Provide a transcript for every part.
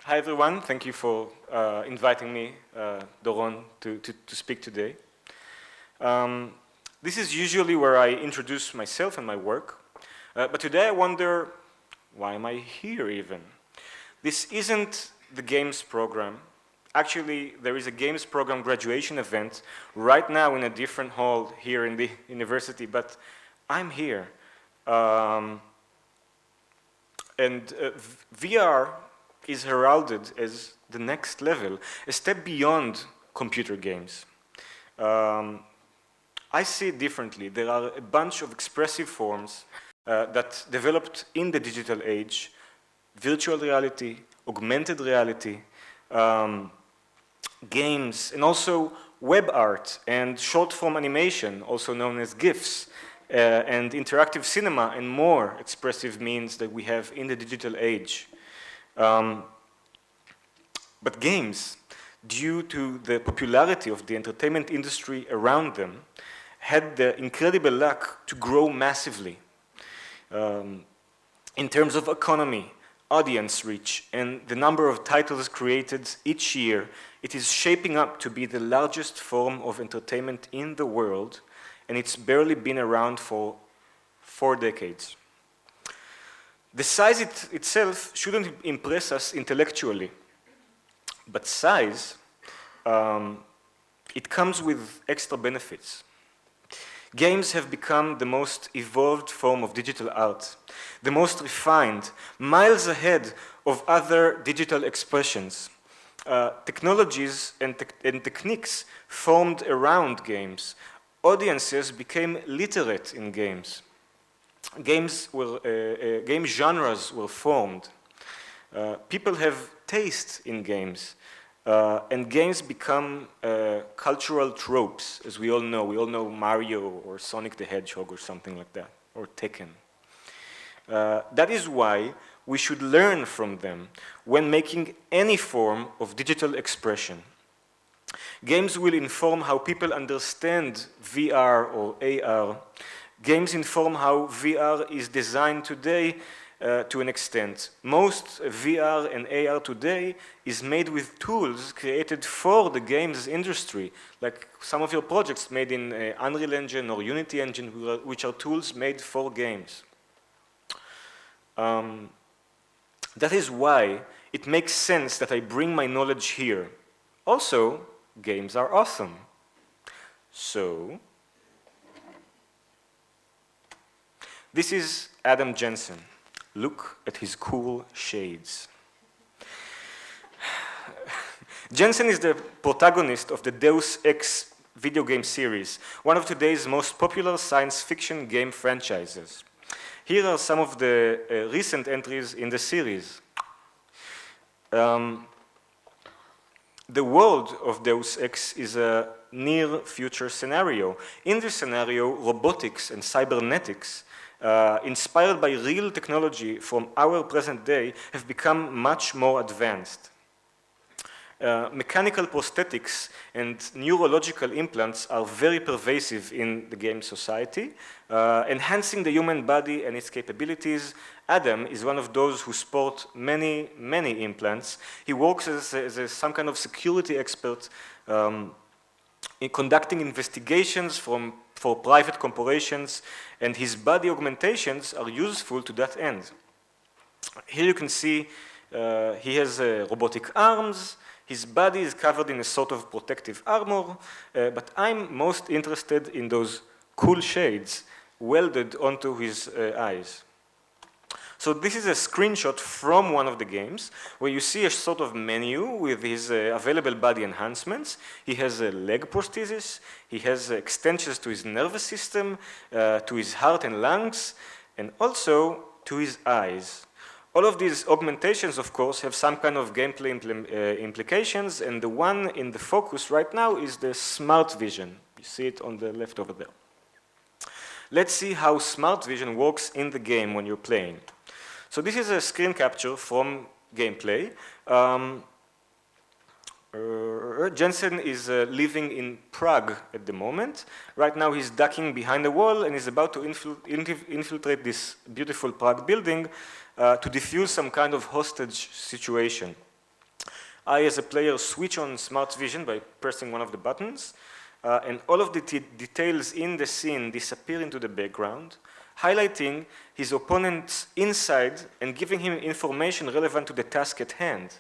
Hi everyone, thank you for inviting me, Doron, to speak today. Um, this is usually where I introduce myself and my work, but today I wonder, why am I here even? This isn't the games program. Actually, there is a games program graduation event right now in a different hall here in the university, but I'm here. Um, and VR is heralded as the next level, a step beyond computer games. I see it differently. There are a bunch of expressive forms that developed in the digital age: virtual reality, augmented reality, games, and also web art and short-form animation, also known as GIFs, and interactive cinema and more expressive means that we have in the digital age. But games, due to the popularity of the entertainment industry around them, had the incredible luck to grow massively in terms of economy, audience reach, and the number of titles created each year. It is shaping up to be the largest form of entertainment in the world, and it's barely been around for 4 decades. The size itself shouldn't impress us intellectually, but size, it comes with extra benefits. Games have become the most evolved form of digital art, the most refined, miles ahead of other digital expressions. Technologies and techniques formed around games. Audiences became literate in games. Game genres were formed. People have taste in games. And games become cultural tropes, as we all know. We all know Mario or Sonic the Hedgehog or something like that, or Tekken. That is why we should learn from them when making any form of digital expression. Games will inform how people understand VR or AR. Games inform how VR is designed today to an extent. Most VR and AR today is made with tools created for the games industry, like some of your projects made in Unreal Engine or Unity Engine, which are tools made for games. That is why it makes sense that I bring my knowledge here. Also, games are awesome. So, this is Adam Jensen. Look at his cool shades. Jensen is the protagonist of the Deus Ex video game series, one of today's most popular science fiction game franchises. Here are some of the recent entries in the series. The world of Deus Ex is a near-future scenario. In this scenario, robotics and cybernetics, inspired by real technology from our present day, have become much more advanced. Mechanical prosthetics and neurological implants are very pervasive in the game society, enhancing the human body and its capabilities. Adam is one of those who sport many, many implants. He works as some kind of security expert in conducting investigations for private corporations, and his body augmentations are useful to that end. Here you can see he has robotic arms. His body is covered in a sort of protective armor, but I'm most interested in those cool shades welded onto his eyes. So this is a screenshot from one of the games where you see a sort of menu with his available body enhancements. He has a leg prosthesis, he has extensions to his nervous system, to his heart and lungs, and also to his eyes. All of these augmentations, of course, have some kind of gameplay implications, and the one in the focus right now is the smart vision. You see it on the left over there. Let's see how smart vision works in the game when you're playing. So this is a screen capture from gameplay. Jensen is living in Prague at the moment. Right now he's ducking behind a wall and is about to infiltrate this beautiful Prague building to defuse some kind of hostage situation. I, as a player, switch on smart vision by pressing one of the buttons, and all of the details in the scene disappear into the background, highlighting his opponent's inside and giving him information relevant to the task at hand.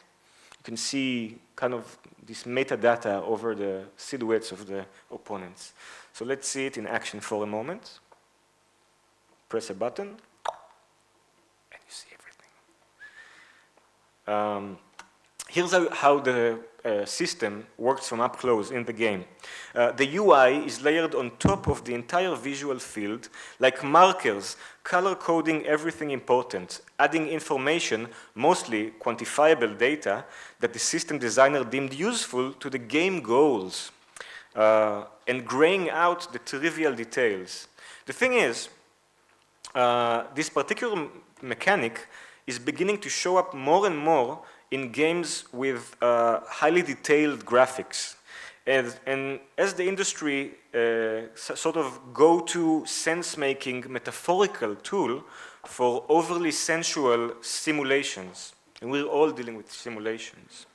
You can see kind of this metadata over the silhouettes of the opponents. So let's see it in action for a moment. Press a button, and you see everything. Here's how the system works from up close in the game. The UI is layered on top of the entire visual field, like markers, color coding everything important, adding information, mostly quantifiable data, that the system designer deemed useful to the game goals, and graying out the trivial details. The thing is, this particular mechanic is beginning to show up more and more in games with highly detailed graphics. And as the industry sort of go-to sense-making metaphorical tool for overly sensual simulations. And we're all dealing with simulations.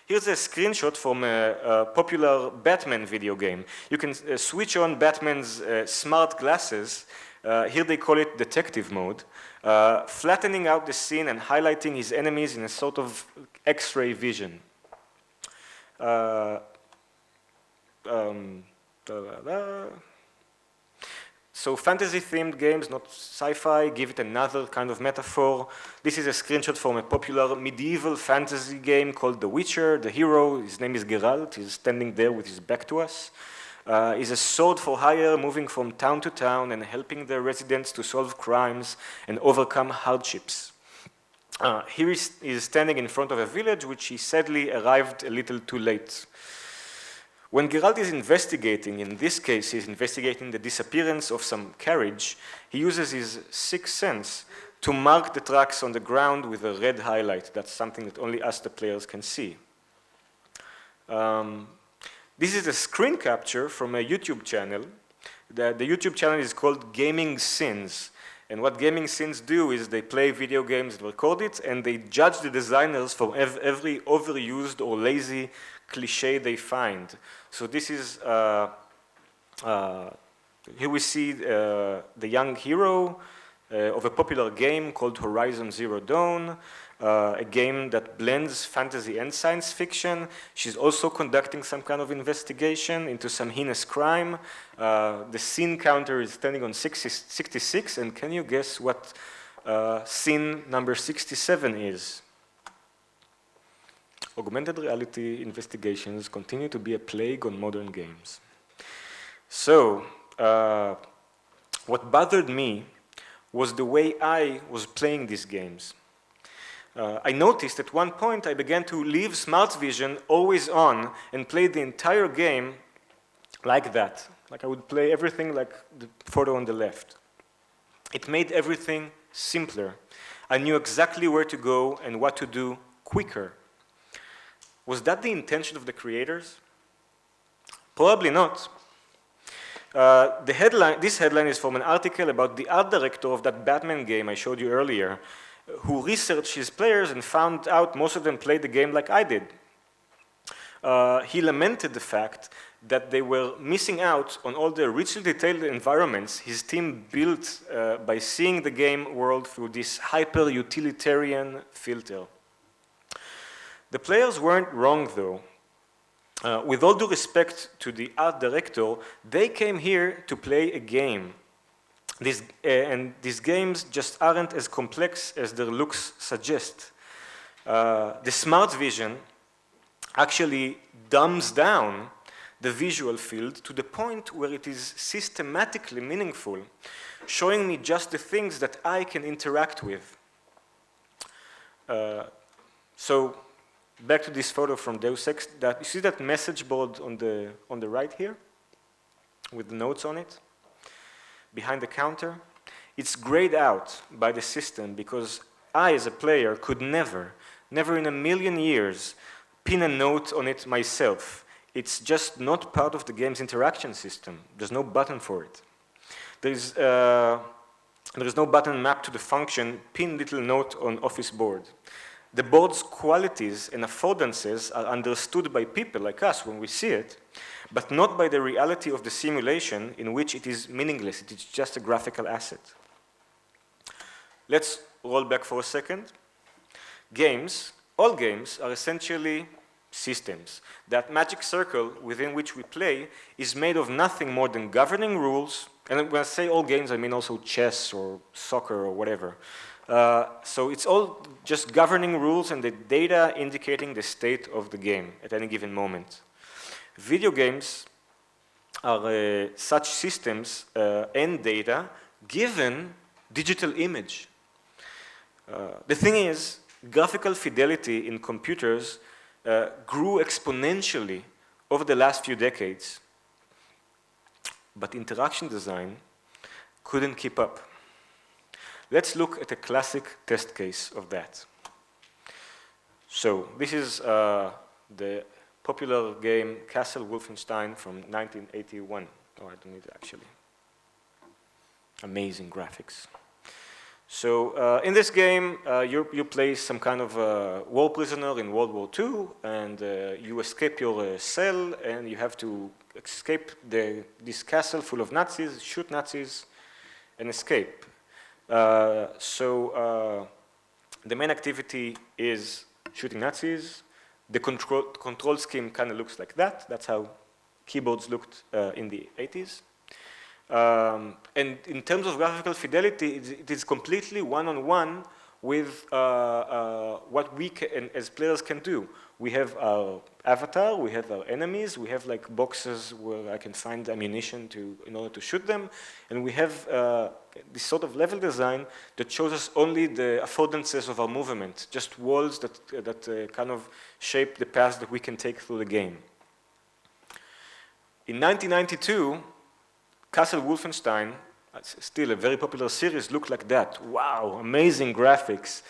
Here's a screenshot from a popular Batman video game. You can switch on Batman's smart glasses. Here they call it detective mode, flattening out the scene and highlighting his enemies in a sort of X-ray vision. So fantasy-themed games, not sci-fi, give it another kind of metaphor. This is a screenshot from a popular medieval fantasy game called The Witcher. The hero, his name is Geralt, he's standing there with his back to us. Is a sword for hire, moving from town to town and helping the residents to solve crimes and overcome hardships. Here he is standing in front of a village which he sadly arrived a little too late. When Geralt is investigating, in this case he's investigating the disappearance of some carriage, he uses his sixth sense to mark the tracks on the ground with a red highlight. That's something that only us, the players, can see. This is a screen capture from a YouTube channel. The YouTube channel is called Gaming Sins. And what Gaming Sins do is they play video games, record it, and they judge the designers for every overused or lazy cliche they find. So this is, here we see the young hero of a popular game called Horizon Zero Dawn, a game that blends fantasy and science fiction. She's also conducting some kind of investigation into some heinous crime. The scene counter is standing on 66, and can you guess what scene number 67 is? Augmented reality investigations continue to be a plague on modern games. So, what bothered me was the way I was playing these games. I noticed at one point I began to leave Smart Vision always on and play the entire game like that. Like I would play everything like the photo on the left. It made everything simpler. I knew exactly where to go and what to do quicker. Was that the intention of the creators? Probably not. This headline is from an article about the art director of that Batman game I showed you earlier, who researched his players and found out most of them played the game like I did. He lamented the fact that they were missing out on all the richly detailed environments his team built by seeing the game world through this hyper-utilitarian filter. The players weren't wrong, though. With all due respect to the art director, they came here to play a game. And these games just aren't as complex as their looks suggest. The Smart Vision actually dumbs down the visual field to the point where it is systematically meaningful, showing me just the things that I can interact with. So back to this photo from Deus Ex. You see that message board on the right here with the notes on it? Behind the counter? It's grayed out by the system because I, as a player, could never in a million years, pin a note on it myself. It's just not part of the game's interaction system. There's no button for it. There is no button mapped to the function pin little note on office board. The board's qualities and affordances are understood by people like us when we see it, but not by the reality of the simulation in which it is meaningless. It is just a graphical asset. Let's roll back for a second. Games, all games, are essentially systems. That magic circle within which we play is made of nothing more than governing rules, and when I say all games, I mean also chess or soccer or whatever. So it's all just governing rules and the data indicating the state of the game at any given moment. Video games are such systems and data given digital image. The thing is, graphical fidelity in computers grew exponentially over the last few decades, but interaction design couldn't keep up. Let's look at a classic test case of that. So this is the popular game Castle Wolfenstein from 1981. Oh, I don't need it actually. Amazing graphics. So in this game, you play some kind of war prisoner in World War II, and you escape your cell, and you have to escape this castle full of Nazis, shoot Nazis, and escape. So the main activity is shooting Nazis. The control scheme kind of looks like that. That's how keyboards looked in the 80s. And in terms of graphical fidelity, it is completely one-on-one with what we can, as players can do. We have our avatar, we have our enemies, we have like boxes where I can find ammunition in order to shoot them, and we have this sort of level design that shows us only the affordances of our movement, just walls that kind of shape the path that we can take through the game. In 1992, Castle Wolfenstein, still a very popular series, looked like that. Wow, amazing graphics.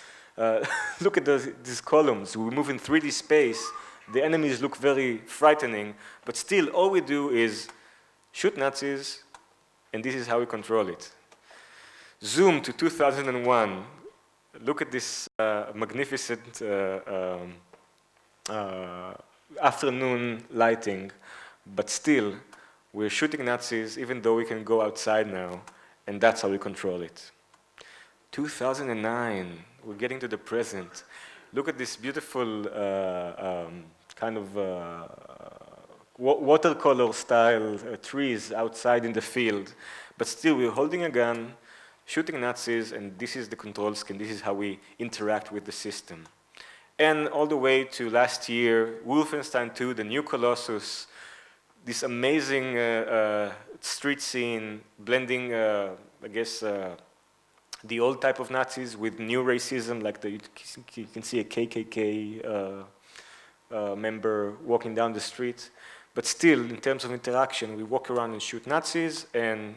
Look at these columns. We move in 3D space. The enemies look very frightening, but still all we do is shoot Nazis, and this is how we control it. Zoom to 2001. Look at this magnificent afternoon lighting, but still we're shooting Nazis even though we can go outside now, and that's how we control it. 2009, we're getting to the present. Look at this beautiful kind of watercolor style trees outside in the field, but still we're holding a gun, shooting Nazis, and this is the control scheme. This is how we interact with the system. And all the way to last year, Wolfenstein 2, the new Colossus, this amazing street scene, blending, I guess, the old type of Nazis with new racism, like you can see a KKK member walking down the street. But still, in terms of interaction, we walk around and shoot Nazis, and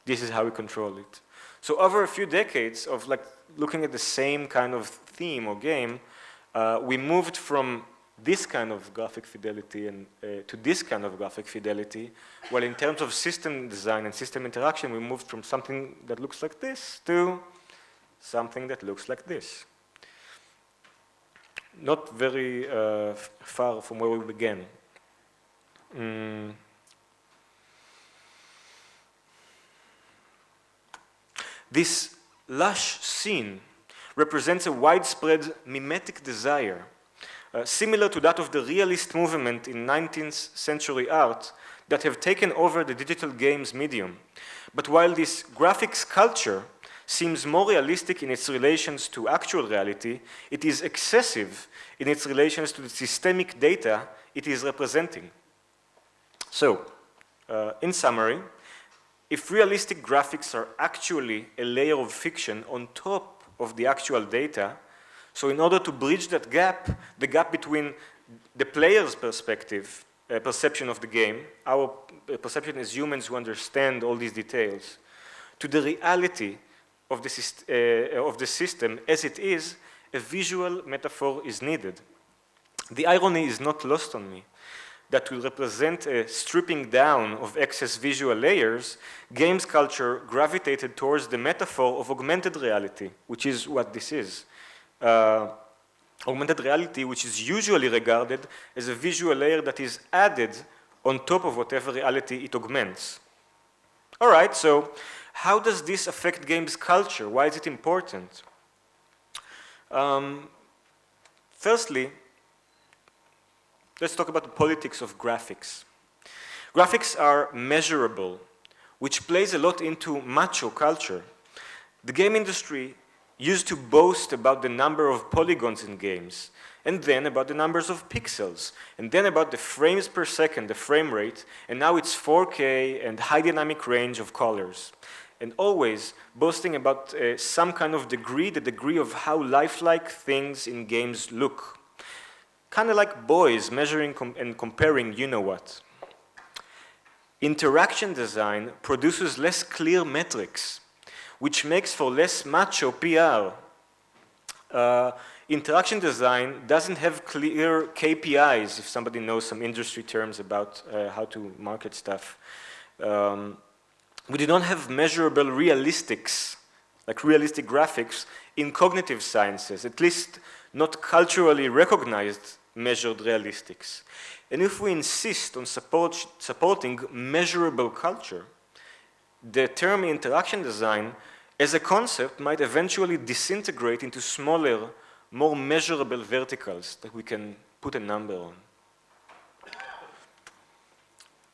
this is how we control it. So over a few decades of like looking at the same kind of theme or game, we moved from this kind of graphic fidelity and to this kind of graphic fidelity, while in terms of system design and system interaction, we moved from something that looks like this to something that looks like this. Not very far from where we began. This lush scene represents a widespread mimetic desire, similar to that of the realist movement in 19th century art that have taken over the digital games medium. But while this graphics culture seems more realistic in its relations to actual reality, it is excessive in its relations to the systemic data it is representing. So, in summary, if realistic graphics are actually a layer of fiction on top of the actual data, so in order to bridge that gap, the gap between the player's perspective, perception of the game, our perception as humans who understand all these details, to the reality of the system as it is, a visual metaphor is needed. The irony is not lost on me that to represent a stripping down of excess visual layers, games culture gravitated towards the metaphor of augmented reality, which is what this is. augmented reality, which is usually regarded as a visual layer that is added on top of whatever reality it augments. All right, so how does this affect games culture? Why is it important? Firstly, let's talk about the politics of graphics. Graphics are measurable, which plays a lot into macho culture. The game industry used to boast about the number of polygons in games, and then about the numbers of pixels, and then about the frames per second, the frame rate, and now it's 4K and high dynamic range of colors. And always boasting about some kind of degree, the degree of how lifelike things in games look. Kind of like boys measuring and comparing you know what. Interaction design produces less clear metrics, which makes for less macho PR. Interaction design doesn't have clear KPIs, if somebody knows some industry terms about how to market stuff. We do not have measurable realistics, like realistic graphics, in cognitive sciences, at least not culturally recognized measured realistics. And if we insist on supporting measurable culture, the term interaction design as a concept might eventually disintegrate into smaller, more measurable verticals that we can put a number on.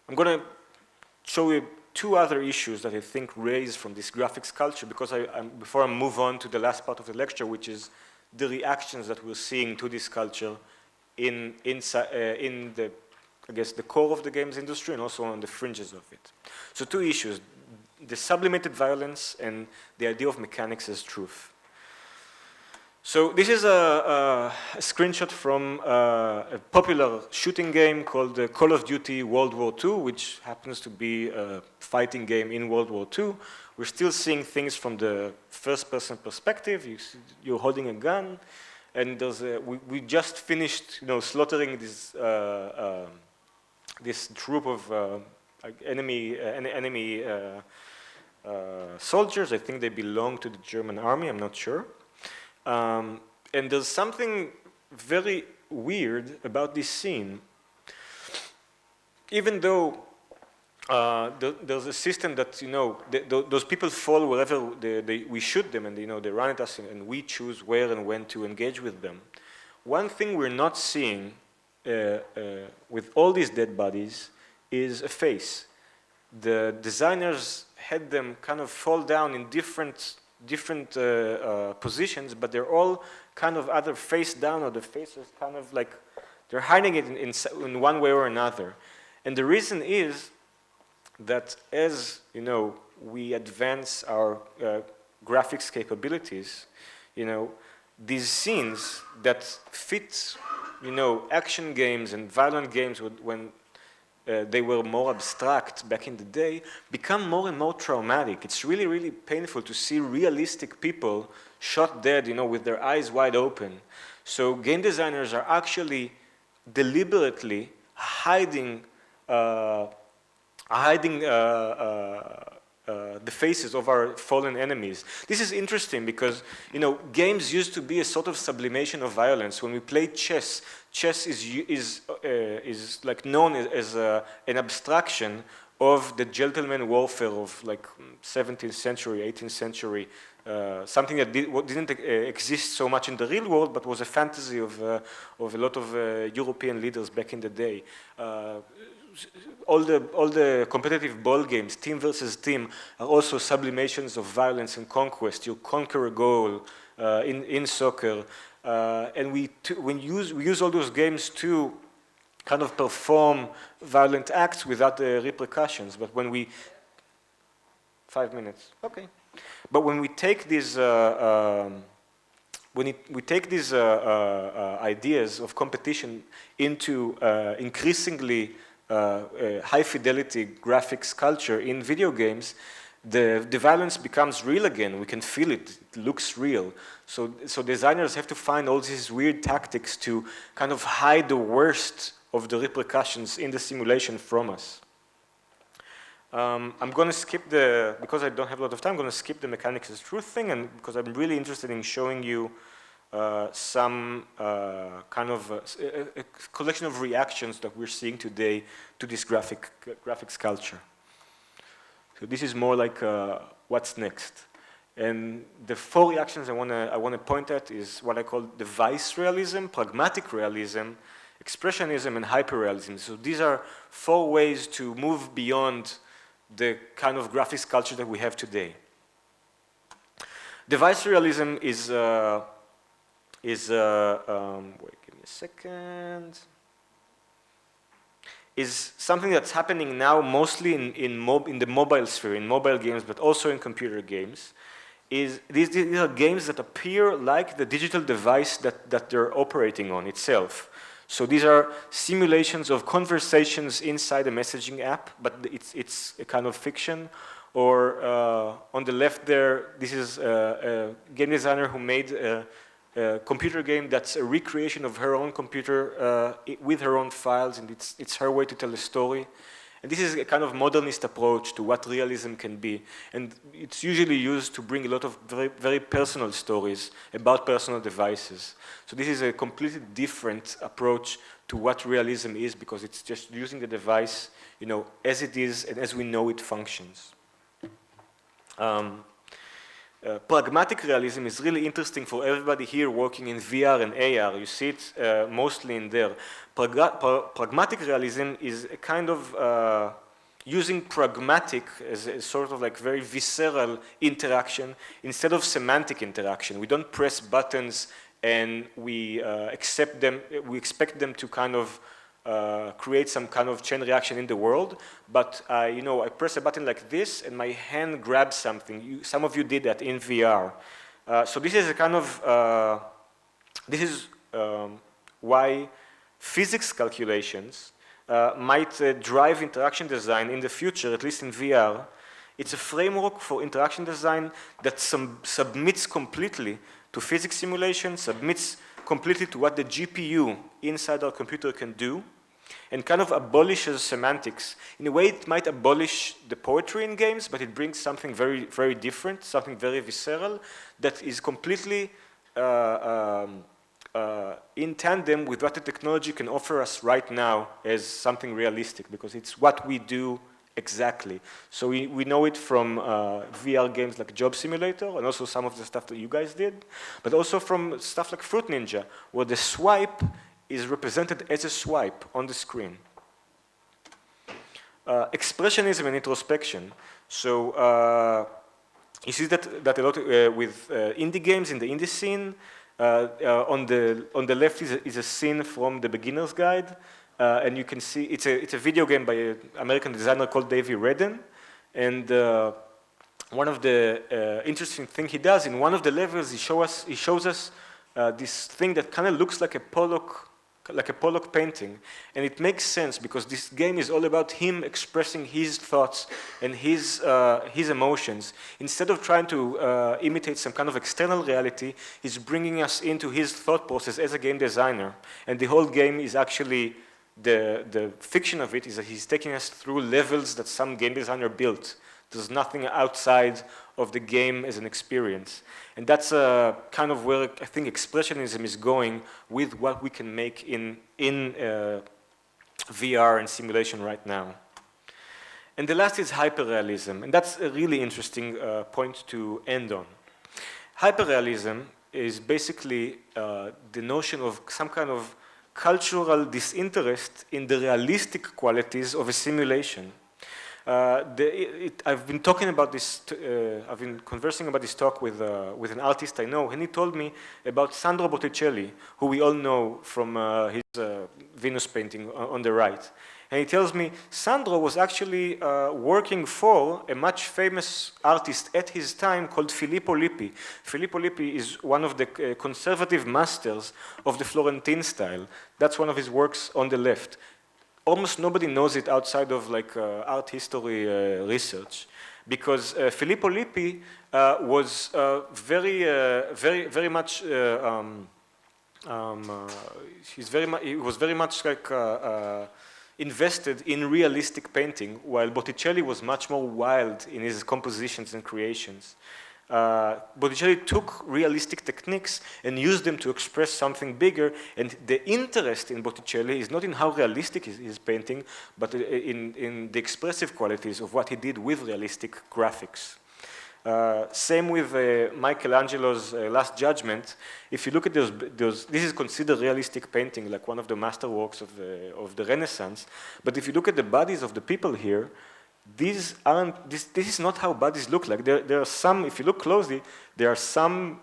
I'm going to show you two other issues that I think raise from this graphics culture because before I move on to the last part of the lecture, which is the reactions that we're seeing to this culture in the, I guess, the core of the games industry and also on the fringes of it. So two issues, the sublimated violence and the idea of mechanics as truth. So this is a screenshot from a popular shooting game called Call of Duty World War II, which happens to be a fighting game in World War II. We're still seeing things from the first-person perspective. You're holding a gun, and we just finished, slaughtering this troop of enemy soldiers. I think they belong to the German army. I'm not sure. And there's something very weird about this scene. Even though there's a system that, those people fall wherever we shoot them and, they run at us and we choose where and when to engage with them. One thing we're not seeing with all these dead bodies is a face. The designers had them kind of fall down in different positions, but they're all kind of either face down or the face is kind of like, they're hiding it in one way or another. And the reason is that as, we advance our graphics capabilities, these scenes that fit, action games and violent games when they were more abstract back in the day, become more and more traumatic. It's really, really painful to see realistic people shot dead, with their eyes wide open. So game designers are actually deliberately hiding the faces of our fallen enemies. This is interesting because, games used to be a sort of sublimation of violence. When we played chess, chess is like known as an abstraction of the gentleman warfare of like 17th century, 18th century, something that didn't exist so much in the real world, but was a fantasy of a lot of European leaders back in the day. All the competitive ball games, team versus team, are also sublimations of violence and conquest. You conquer a goal in soccer, and we use all those games to kind of perform violent acts without the repercussions. But when we 5 minutes, okay. But when we take these ideas of competition into increasingly high fidelity graphics culture in video games, the violence becomes real again. We can feel it. It looks real. So designers have to find all these weird tactics to kind of hide the worst of the repercussions in the simulation from us. I'm going to skip because I don't have a lot of time, I'm going to skip the mechanics as truth thing, and because I'm really interested in showing you some kind of a collection of reactions that we're seeing today to this graphics culture. So this is more like what's next. And the 4 reactions I wanna point at is what I call device realism, pragmatic realism, expressionism, and hyperrealism. So these are 4 ways to move beyond the kind of graphics culture that we have today. Device realism is wait, give me a second. Is something that's happening now mostly in the mobile sphere, in mobile games, but also in computer games. These are games that appear like the digital device that they're operating on itself. So these are simulations of conversations inside a messaging app, but it's a kind of fiction. Or on the left there, this is a game designer who made a computer game that's a recreation of her own computer with her own files, and it's her way to tell a story. And this is a kind of modernist approach to what realism can be. And it's usually used to bring a lot of very, very personal stories about personal devices. So this is a completely different approach to what realism is, because it's just using the device, you know, as it is and as we know it functions. Pragmatic realism is really interesting for everybody here working in VR and AR. You see it mostly in there. Pragmatic realism is a kind of using pragmatic as a sort of like very visceral interaction instead of semantic interaction. We don't press buttons and we accept them. We expect them to kind of create some kind of chain reaction in the world, but you know, I press a button like this and my hand grabs something. Some of you did that in VR. So this is a kind of, this is why physics calculations might drive interaction design in the future, at least in VR. It's a framework for interaction design that submits completely to physics simulation, submits completely to what the GPU inside our computer can do, and kind of abolishes semantics. In a way, it might abolish the poetry in games, but it brings something very, very different, something very visceral, that is completely in tandem with what the technology can offer us right now as something realistic, because it's what we do exactly. So we know it from VR games like Job Simulator, and also some of the stuff that you guys did, but also from stuff like Fruit Ninja, where the swipe is represented as a swipe on the screen. Expressionism and introspection. So you see that a lot with indie games in the indie scene. On the left is a scene from the Beginner's Guide, and you can see it's a video game by an American designer called Davey Redden, and one of the interesting things he does in one of the levels, he shows us this thing that kind of looks like a Pollock painting, and it makes sense because this game is all about him expressing his thoughts and his emotions. Instead of trying to imitate some kind of external reality, he's bringing us into his thought process as a game designer, and the whole game is actually the fiction of it is that he's taking us through levels that some game designer built. There's nothing outside of the game as an experience. And that's kind of where I think expressionism is going with what we can make in VR and simulation right now. And the last is hyperrealism, and that's a really interesting point to end on. Hyperrealism is basically the notion of some kind of cultural disinterest in the realistic qualities of a simulation. I've been talking about this, I've been conversing about this talk with an artist I know, and he told me about Sandro Botticelli, who we all know from his Venus painting on the right. And he tells me Sandro was actually working for a much famous artist at his time called Filippo Lippi. Filippo Lippi is one of the conservative masters of the Florentine style. That's one of his works on the left. Almost nobody knows it outside of like art history research, because Filippo Lippi was very much he was very much like invested in realistic painting, while Botticelli was much more wild in his compositions and creations. Botticelli took realistic techniques and used them to express something bigger, and the interest in Botticelli is not in how realistic his painting, but in the expressive qualities of what he did with realistic graphics. Same with Michelangelo's Last Judgment. If you look at those, this is considered realistic painting, like one of the masterworks of the Renaissance. But if you look at the bodies of the people here, these aren't. This is not how bodies look like. There are some. If you look closely, there are some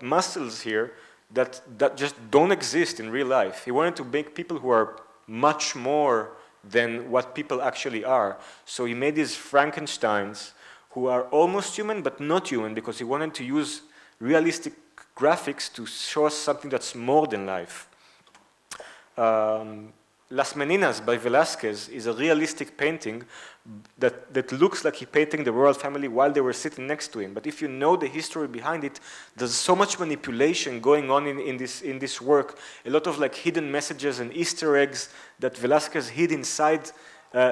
muscles here that just don't exist in real life. He wanted to make people who are much more than what people actually are. So he made these Frankensteins, who are almost human but not human, because he wanted to use realistic graphics to show us something that's more than life. Las Meninas by Velázquez is a realistic painting that looks like he painting the royal family while they were sitting next to him. But if you know the history behind it, there's so much manipulation going on in this work. A lot of like hidden messages and Easter eggs that Velázquez hid inside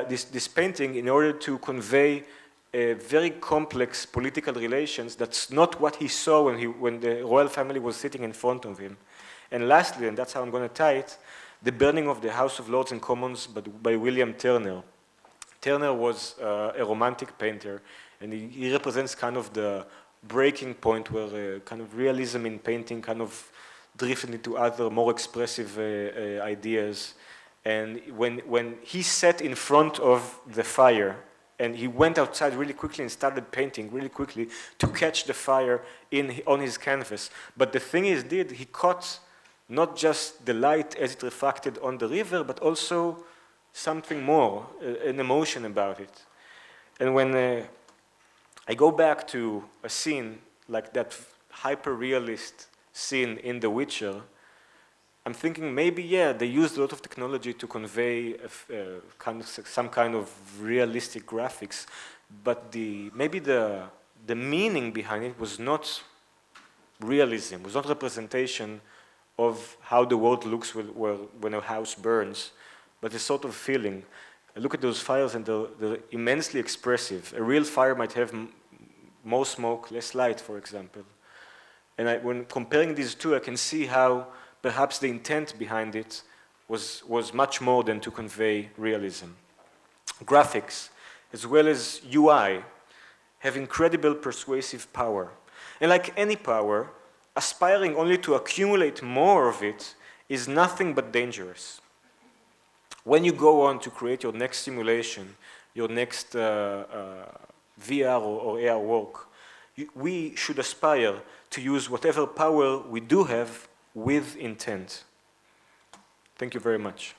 this painting in order to convey very complex political relations. That's not what he saw when the royal family was sitting in front of him. And lastly, and that's how I'm going to tie it, The Burning of the House of Lords and Commons by William Turner. Turner was a romantic painter, and he represents kind of the breaking point where kind of realism in painting kind of drifted into other more expressive ideas. And when he sat in front of the fire, and he went outside really quickly and started painting really quickly to catch the fire on his canvas. But the thing he caught not just the light as it refracted on the river, but also something more, an emotion about it. And when I go back to a scene like that hyper-realist scene in The Witcher, I'm thinking maybe, yeah, they used a lot of technology to convey some kind of realistic graphics, but maybe the meaning behind it was not realism, was not representation of how the world looks when a house burns, but a sort of feeling. I look at those fires and they're immensely expressive. A real fire might have more smoke, less light, for example. And when comparing these two, I can see how perhaps the intent behind it was much more than to convey realism. Graphics, as well as UI, have incredible persuasive power. And like any power, aspiring only to accumulate more of it is nothing but dangerous. When you go on to create your next simulation, your next VR or AR work, we should aspire to use whatever power we do have with intent. Thank you very much.